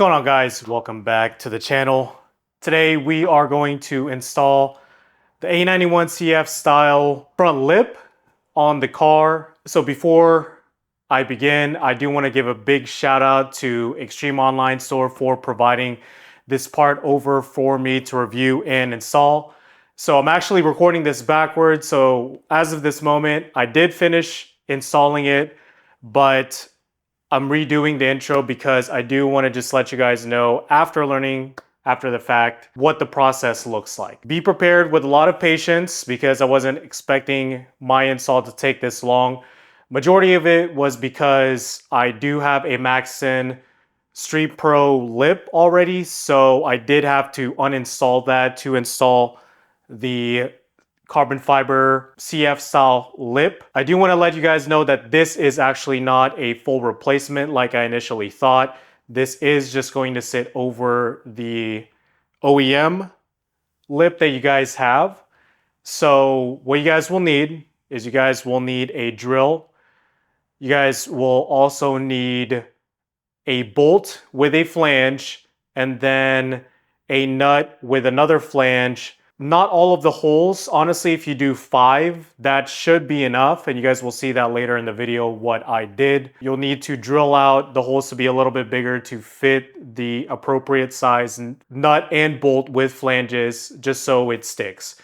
going on, guys? Welcome back to the channel. Today we are going to install the A91-CF style front lip on the car. So before I begin, I do want to give a big shout out to Extreme Online Store for providing this part over for me to review and install. So I'm actually recording this backwards. So as of this moment, I did finish installing it, but I'm redoing the intro because I do want to just let you guys know after the fact what the process looks like. Be prepared with a lot of patience because I wasn't expecting my install to take this long. Majority of it was because I do have a Maxxon Street Pro lip already, so I did have to uninstall that to install the carbon fiber CF style lip. I do want to let you guys know that this is actually not a full replacement like I initially thought. This is just going to sit over the OEM lip that you guys have. So what you guys will need is you guys will need a drill. You guys will also need a bolt with a flange and then a nut with another flange. Not all of the holes. Honestly, if you do 5, that should be enough. And you guys will see that later in the video what I did. You'll need to drill out the holes to be a little bit bigger to fit the appropriate size nut and bolt with flanges just so it sticks.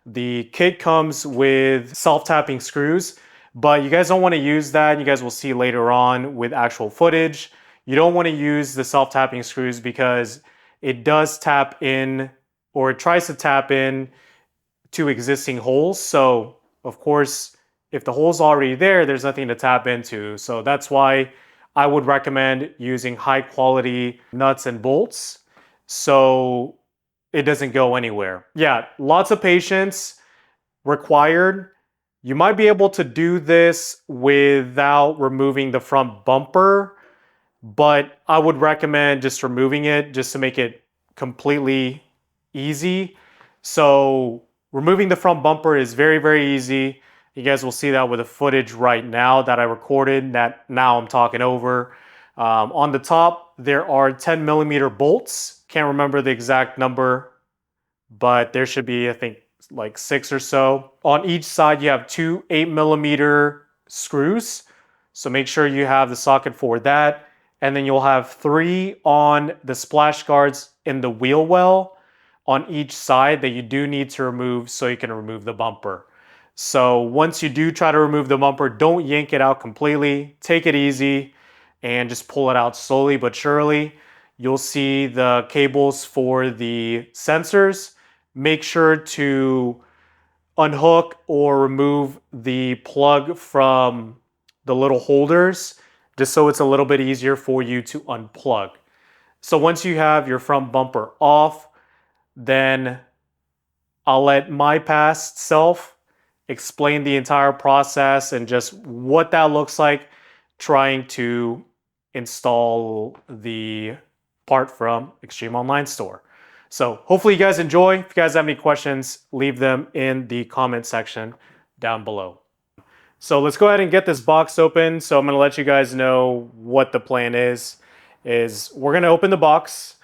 The kit comes with self-tapping screws, but you guys don't want to use that. You guys will see later on with actual footage. You don't want to use the self-tapping screws because it does tap in, or it tries to tap in to existing holes. So of course, if the hole's already there, there's nothing to tap into. So that's why I would recommend using high quality nuts and bolts so it doesn't go anywhere. Yeah, lots of patience required. You might be able to do this without removing the front bumper, but I would recommend just removing it just to make it completely easy. So removing the front bumper is very, very easy. You guys will see that with the footage right now that I recorded that now I'm talking over. On the top, there are 10mm bolts. Can't remember the exact number, but there should be, I think, like 6 or so. On each side, you have 2 8mm screws. So make sure you have the socket for that. And then you'll have 3 on the splash guards in the wheel well on each side that you do need to remove so you can remove the bumper. So once you do try to remove the bumper, don't yank it out completely. Take it easy and just pull it out slowly but surely. You'll see the cables for the sensors. Make sure to unhook or remove the plug from the little holders just so it's a little bit easier for you to unplug. So once you have your front bumper off, then I'll let my past self explain the entire process and just what that looks like trying to install the part from Extreme Online Store. So hopefully you guys enjoy. If you guys have any questions, leave them in the comment section down below. So let's go ahead and get this box open. So I'm going to let you guys know what the plan is we're going to open the box.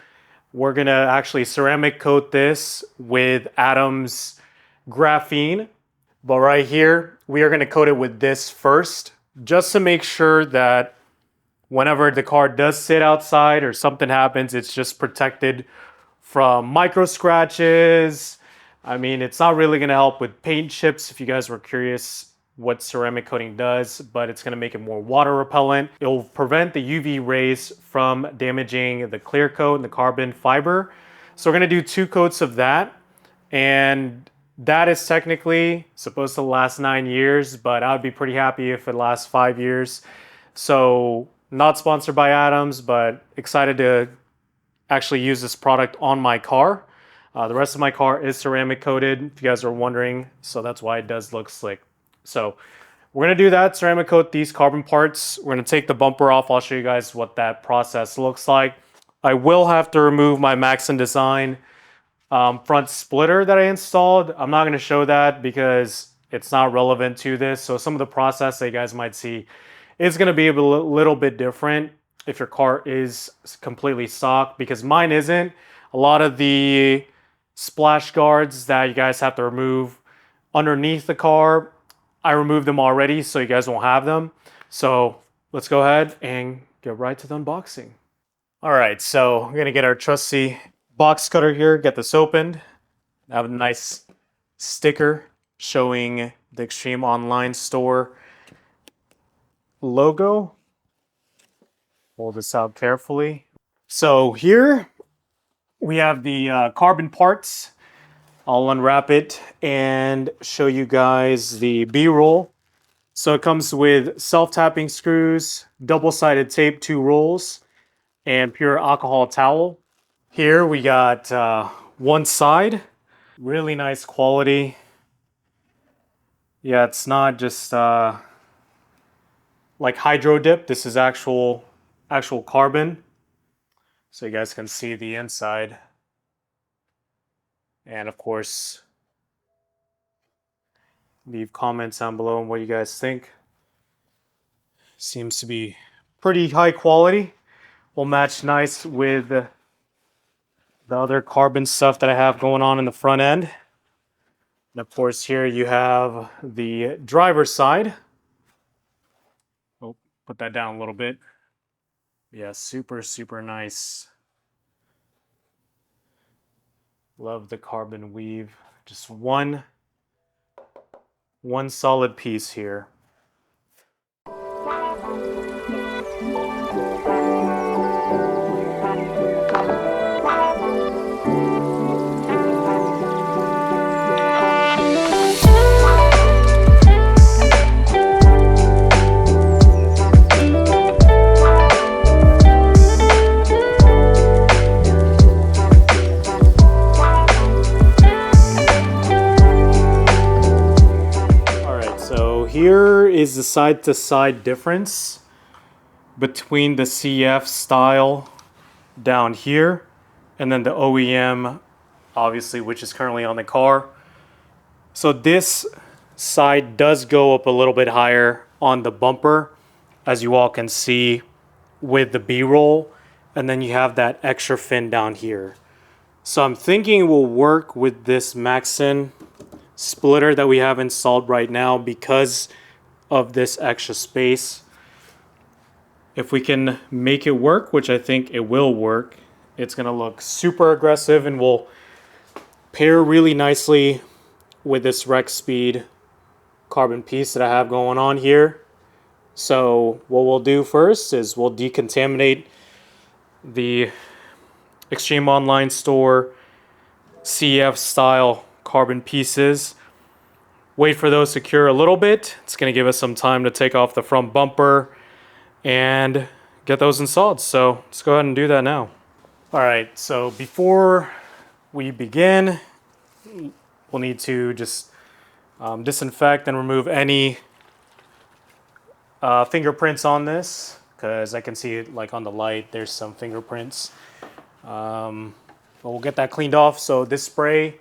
We're going to actually ceramic coat this with Adam's graphene. But right here, we are going to coat it with this first, just to make sure that whenever the car does sit outside or something happens, it's just protected from micro scratches. I mean, it's not really going to help with paint chips if you guys were curious what ceramic coating does, but it's going to make it more water repellent. It will prevent the UV rays from damaging the clear coat and the carbon fiber. So we're going to do 2 coats of that, and that is technically supposed to last 9 years, but I would be pretty happy if it lasts 5 years. So not sponsored by Adams, but excited to actually use this product on my car. The rest of my car is ceramic coated, if you guys are wondering, so that's why it does look slick. So we're going to do that, ceramic coat these carbon parts. We're going to take the bumper off. I'll show you guys what that process looks like. I will have to remove my Maxxon Design front splitter that I installed. I'm not going to show that because it's not relevant to this. So some of the process that you guys might see is going to be a little bit different. if your car is completely stock, because mine isn't. A lot of the splash guards that you guys have to remove underneath the car, I removed them already, so you guys won't have them. So let's go ahead and get right to the unboxing. All right, so we're gonna get our trusty box cutter here, get this opened. I have a nice sticker showing the Extreme Online Store logo. Pull this out carefully. So here we have the carbon parts. I'll unwrap it and show you guys the B-roll. So it comes with self-tapping screws, double-sided tape, 2 rolls, and pure alcohol towel. Here we got one side, really nice quality. Yeah, it's not just like hydro dip. This is actual carbon. So you guys can see the inside. And of course, leave comments down below on what you guys think. Seems to be pretty high quality. Will match nice with the other carbon stuff that I have going on in the front end. And of course, here you have the driver's side. Oh, put that down a little bit. Yeah, super, super nice. Love the carbon weave. Just one solid piece here. Here is the side-to-side difference between the CF style down here and then the OEM, obviously, which is currently on the car. So this side does go up a little bit higher on the bumper, as you all can see with the B-roll, and then you have that extra fin down here. So I'm thinking it will work with this Maxxin splitter that we have installed right now because of this extra space. If we can make it work, which I think it will work, it's gonna look super aggressive and will pair really nicely with this Rex Speed carbon piece that I have going on here. So what we'll do first is we'll decontaminate the Extreme Online Store CF style carbon pieces. Wait for those to cure a little bit. It's going to give us some time to take off the front bumper and get those installed. So let's go ahead and do that now. All right, so before we begin, we'll need to just disinfect and remove any fingerprints on this, because I can see it like on the light, there's some fingerprints. But we'll get that cleaned off. So this spray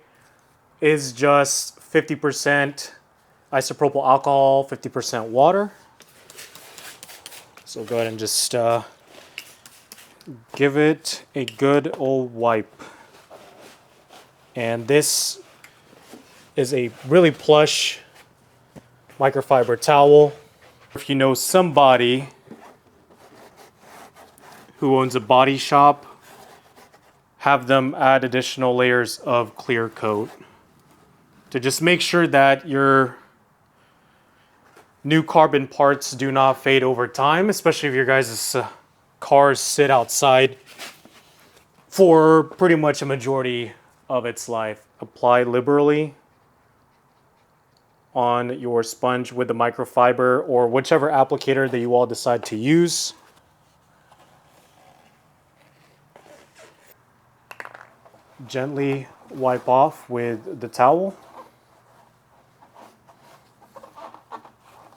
is just 50% isopropyl alcohol, 50% water. So go ahead and just give it a good old wipe. And this is a really plush microfiber towel. If you know somebody who owns a body shop, have them add additional layers of clear coat to just make sure that your new carbon parts do not fade over time, especially if your guys' cars sit outside for pretty much a majority of its life. Apply liberally on your sponge with the microfiber or whichever applicator that you all decide to use. Gently wipe off with the towel.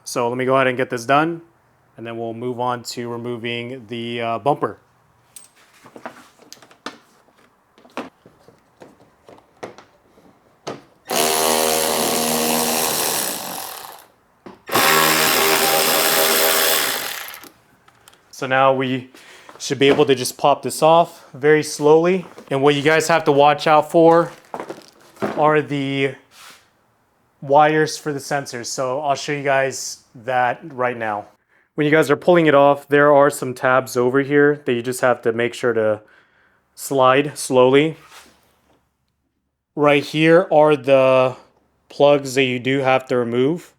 So let me go ahead and get this done, and then we'll move on to removing the bumper. So now we Should be able to just pop this off very slowly. And what you guys have to watch out for are the wires for the sensors. So I'll show you guys that right now. When you guys are pulling it off, there are some tabs over here that you just have to make sure to slide slowly. Right here are the plugs that you do have to remove.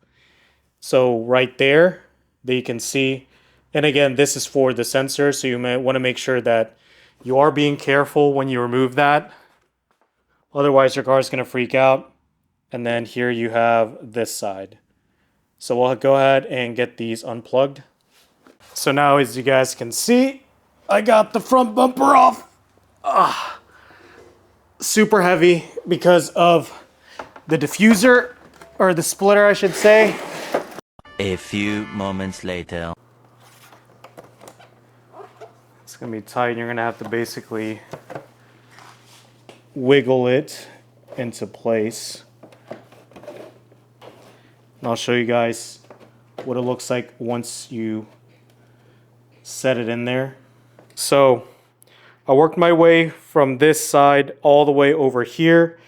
So right there that you can see. And again, this is for the sensor, so you may want to make sure that you are being careful when you remove that. Otherwise, your car is going to freak out. And then here you have this side. So we'll go ahead and get these unplugged. So now, as you guys can see, I got the front bumper off. Super heavy because of the diffuser, or the splitter, I should say. A few moments later. It's going to be tight. You're going to have to basically wiggle it into place. And I'll show you guys what it looks like once you set it in there. So I worked my way from this side all the way over here,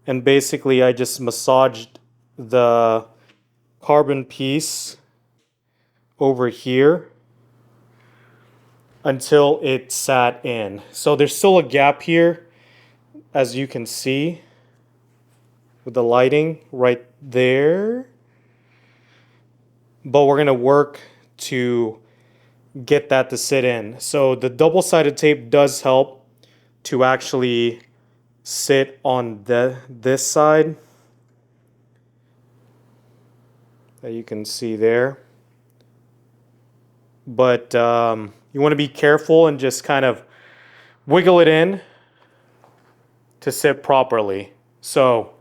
and basically I just massaged the carbon piece over here until it sat in. So there's still a gap here, as you can see with the lighting right there, but we're gonna work to get that to sit in. So the double-sided tape does help to actually sit on this side that you can see there. But you want to be careful and just kind of wiggle it in to sit properly. So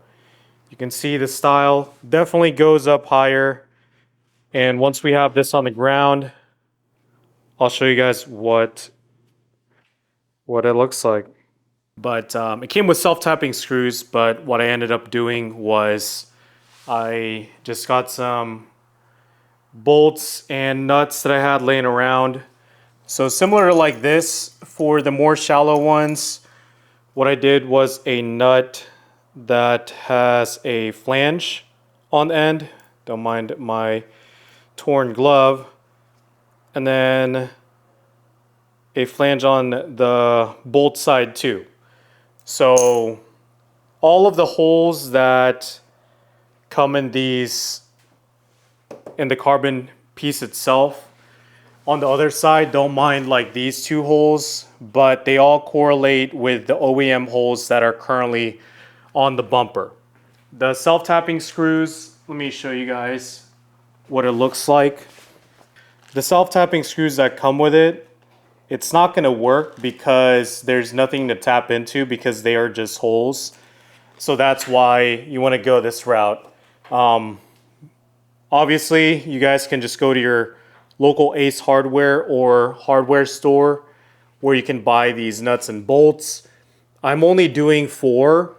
you can see the style definitely goes up higher. And once we have this on the ground, I'll show you guys what it looks like. But it came with self-tapping screws, but what I ended up doing was I just got some bolts and nuts that I had laying around. So similar to like this, for the more shallow ones, what I did was a nut that has a flange on the end. Don't mind my torn glove. And then a flange on the bolt side too. So all of the holes that come in these, in the carbon piece itself, on the other side, don't mind like these two holes, but they all correlate with the OEM holes that are currently on the bumper. The self-tapping screws, let me show you guys what it looks like. The self-tapping screws that come with it, it's not going to work because there's nothing to tap into because they are just holes. So that's why you want to go this route. Obviously, you guys can just go to your local Ace Hardware or hardware store where you can buy these nuts and bolts. I'm only doing 4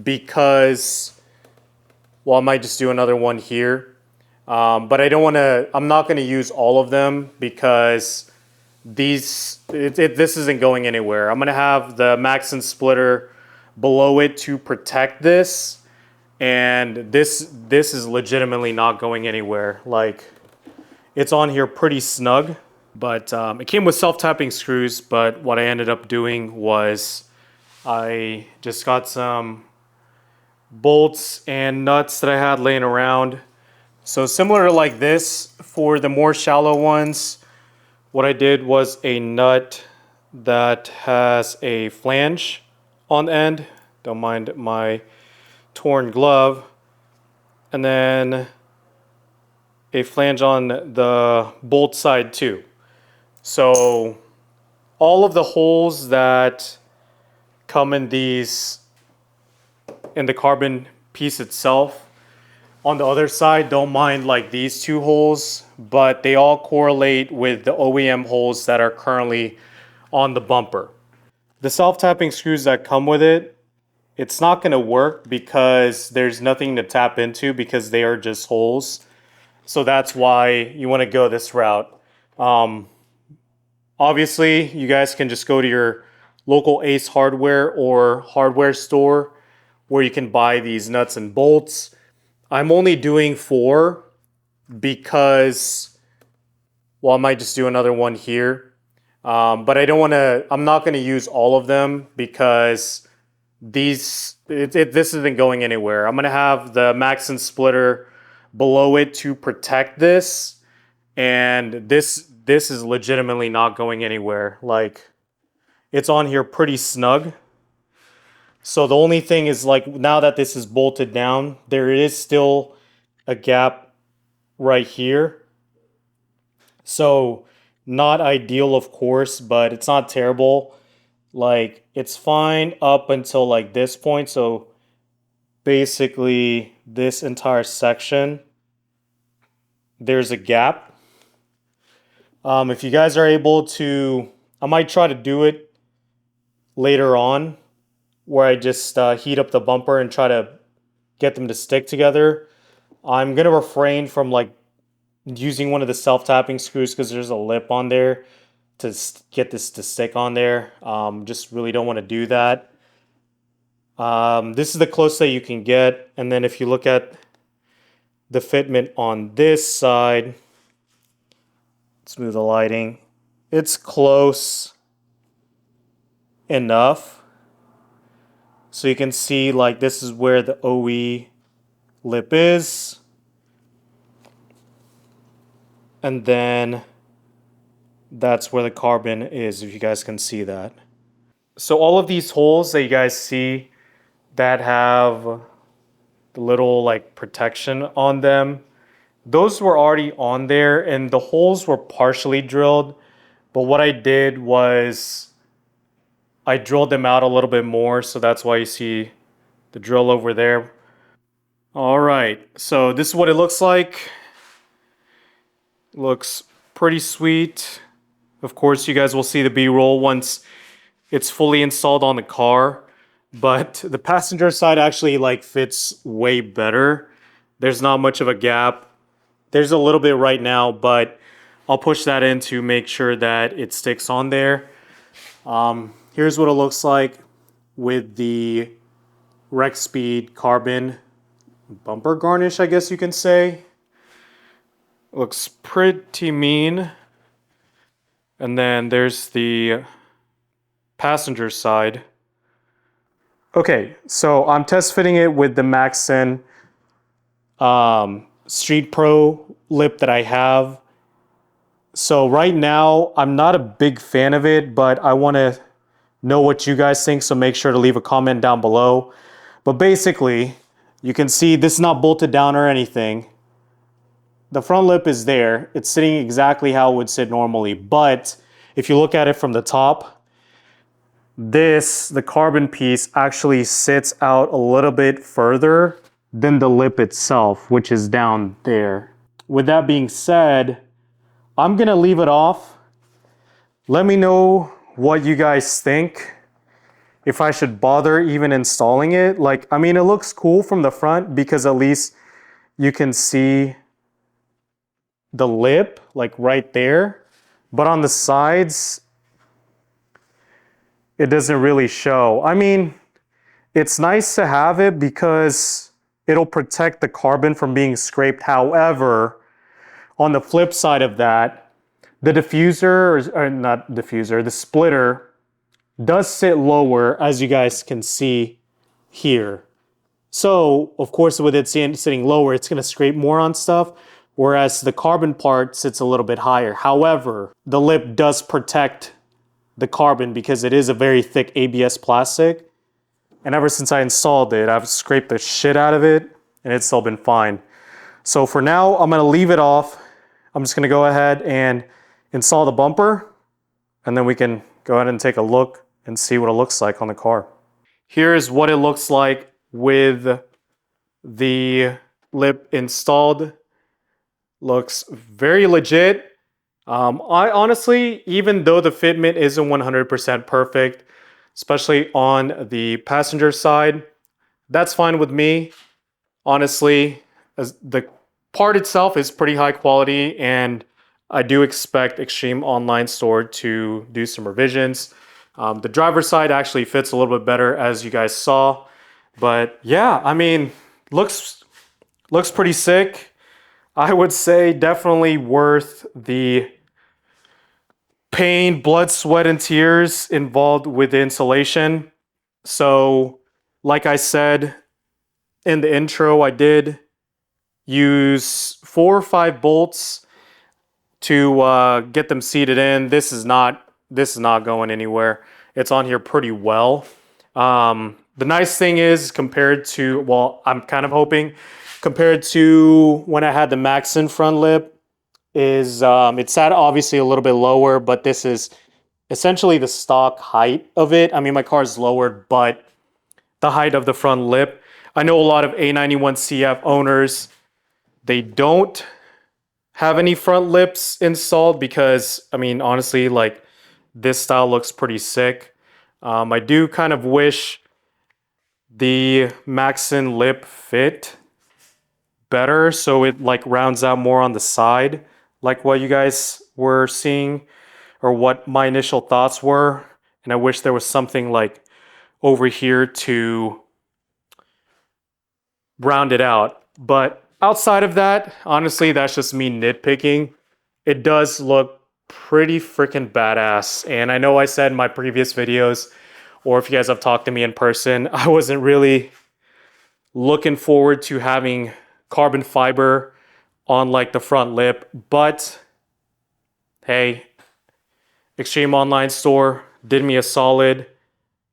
because, well, I might just do another one here. But I'm not going to use all of them because this isn't going anywhere. I'm going to have the Maxxon splitter below it to protect this. And this is legitimately not going anywhere. Like, it's on here pretty snug. But it came with self-tapping screws, but what I ended up doing was I just got some bolts and nuts that I had laying around. So similar to like this, for the more shallow ones, what I did was a nut that has a flange on the end. Don't mind my torn glove. And then a flange on the bolt side too. So all of the holes that come in these, in the carbon piece itself, on the other side, don't mind like these two holes, but they all correlate with the OEM holes that are currently on the bumper. The self-tapping screws that come with it, it's not going to work because there's nothing to tap into because they are just holes. So that's why you want to go this route. Obviously, you guys can just go to your local Ace Hardware or hardware store where you can buy these nuts and bolts. I'm only doing 4 because, well, I might just do another one here. But I don't want to, I'm not going to use all of them because this isn't going anywhere. I'm going to have the Maxon splitter below it to protect this. And this is legitimately not going anywhere. Like, it's on here pretty snug. So the only thing is, like, now that this is bolted down, there is still a gap right here. So not ideal, of course, but it's not terrible. Like, it's fine up until like this point. So basically this entire section, there's a gap. If you guys are able to, I might try to do it later on where I just heat up the bumper and try to get them to stick together. I'm going to refrain from like using one of the self-tapping screws because there's a lip on there to get this to stick on there. Just really don't want to do that. This is the closest that you can get. And then if you look at the fitment on this side, smooth the lighting, it's close enough. So you can see, like, this is where the OE lip is. And then that's where the carbon is, if you guys can see that. So all of these holes that you guys see that have the little like protection on them, those were already on there and the holes were partially drilled. But what I did was I drilled them out a little bit more, so that's why you see the drill over there. All right, so this is what it looks like. It looks pretty sweet. Of course, you guys will see the B-roll once it's fully installed on the car, but the passenger side actually like fits way better. There's not much of a gap. There's a little bit right now, but I'll push that in to make sure that it sticks on there. Here's what it looks like with the Rex Speed carbon bumper garnish, I guess you can say. Looks pretty mean. And then there's the passenger side. Okay, so I'm test fitting it with the Maxon Street Pro lip that I have. So right now, I'm not a big fan of it, but I want to know what you guys think, so make sure to leave a comment down below. But basically, you can see this is not bolted down or anything. The front lip is there. It's sitting exactly how it would sit normally. But if you look at it from the top, the carbon piece actually sits out a little bit further than the lip itself, which is down there. With that being said, I'm gonna leave it off. Let me know what you guys think. If I should bother even installing it. Like, I mean, it looks cool from the front because at least you can see the lip, like right there. But on the sides, it doesn't really show. I mean, it's nice to have it because it'll protect the carbon from being scraped. However, on the flip side of that, the diffuser, or not diffuser, the splitter does sit lower, as you guys can see here. So, of course, with it sitting lower, it's going to scrape more on stuff, whereas the carbon part sits a little bit higher. However, the lip does protect the carbon because it is a very thick ABS plastic. And ever since I installed it, I've scraped the shit out of it, and it's still been fine. So for now, I'm going to leave it off. I'm just going to go ahead and install the bumper, and then we can go ahead and take a look and see what it looks like on the car. Here's what it looks like with the lip installed. Looks very legit. I honestly, even though the fitment isn't 100% perfect, especially on the passenger side, that's fine with me. Honestly, as the part itself is pretty high quality, and I do expect Extreme Online Store to do some revisions. The driver's side actually fits a little bit better, as you guys saw. But yeah, I mean, looks pretty sick. I would say definitely worth the pain, blood, sweat, and tears involved with the installation. So, like I said in the intro, I did use 4 or 5 bolts to get them seated in. This is not going anywhere. It's on here pretty well. The nice thing is, compared to, well, I'm kind of hoping, compared to when I had the Maxxon front lip, is it sat obviously a little bit lower, but this is essentially the stock height of it. I mean, my car is lowered, but the height of the front lip. I know a lot of A91-CF owners, they don't have any front lips installed because, I mean, honestly, like, this style looks pretty sick. I do kind of wish the Maxxon lip fit better, so it like rounds out more on the side, like what you guys were seeing, or what my initial thoughts were. And I wish there was something like over here to round it out. But outside of that, honestly, that's just me nitpicking. It does look pretty freaking badass. And I know I said in my previous videos, or if you guys have talked to me in person, I wasn't really looking forward to having carbon fiber on like the front lip, but hey, Extreme Online Store did me a solid,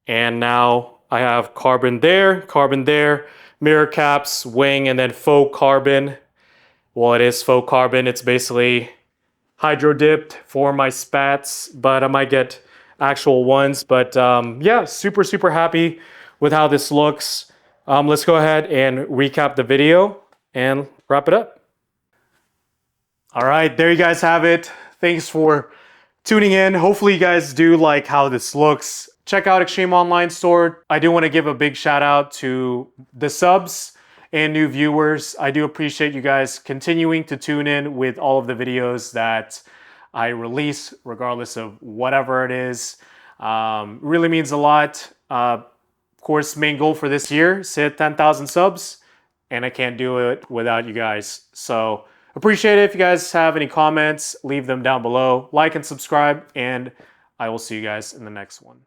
and now I have carbon there, mirror caps, wing, and then faux carbon. Well, it is faux carbon. It's basically hydro dipped for my spats, but I might get actual ones. But yeah, super happy with how this looks. Let's go ahead and recap the video and wrap it up. All right, there you guys have it. Thanks for tuning in. Hopefully you guys do like how this looks. Check out Extreme Online Store. I do want to give a big shout out to the subs and new viewers. I do appreciate you guys continuing to tune in with all of the videos that I release, regardless of whatever it is. Really means a lot. Of course, main goal for this year is hit 10,000 subs, and I can't do it without you guys. So appreciate it. If you guys have any comments, leave them down below. Like and subscribe, and I will see you guys in the next one.